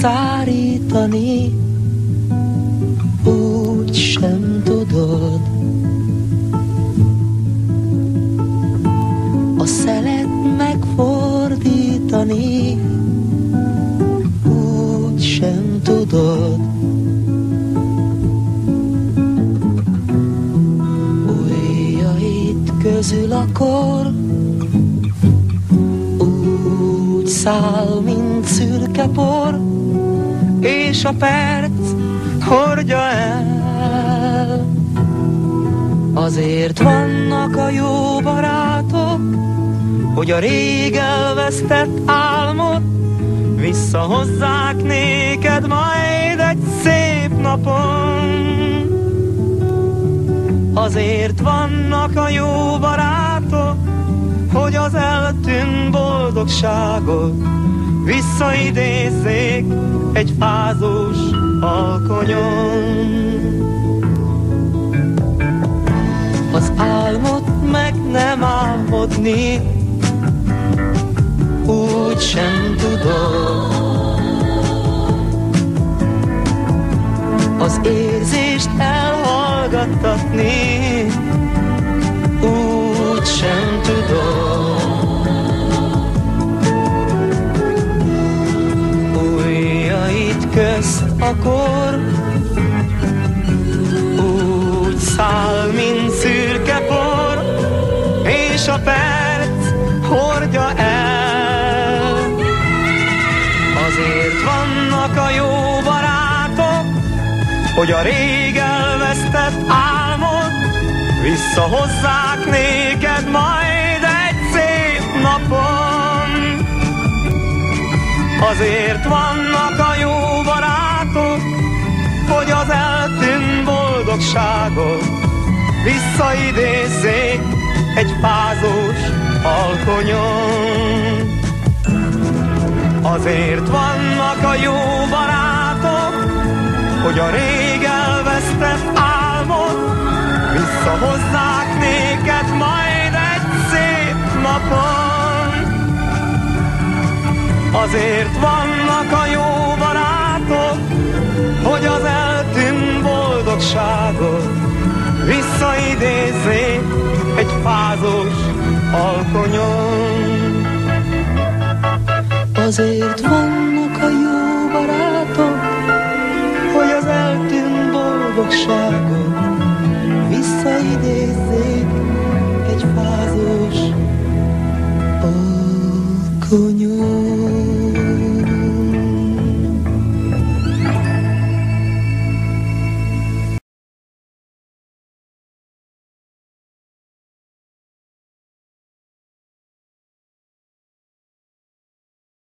szárítani, úgy sem tudod. A szelet megfordítani, úgy sem tudod. Ujjaid közül a kor úgy száll, mint szürke por, és a perc hordja el. Azért vannak a jó barátok, hogy a rég elvesztett álmot visszahozzák néked majd egy szép napon. Azért vannak a jó barátok, hogy az eltűnt boldogságot visszaidézzék egy fázós alkonyon. Az álmot meg nem álmodni, úgy sem tudod. Az érzést elhallgattatni, úgy sem tudod. Ujjaid közt a kor úgy száll, mint szürke por, és a perc hordja el. Azért vannak a jó barátok, hogy a rég elvesztett álmot visszahozzák néked majd egy szép napon. Azért vannak a jó barátok, hogy az eltűnt boldogságot visszaidézzék egy fázós alkonyon. Azért vannak a jó barátok, hogy a rég elvesztett álmot visszahozzák néked majd egy szép napon. Azért vannak a jó barátok, hogy az eltűnt boldogságot visszaidézzék egy fázós alkonyon. Azért vannak a jó barátok, hogy az eltűnt boldogságot visszaidézzék egy fázós alkonyon.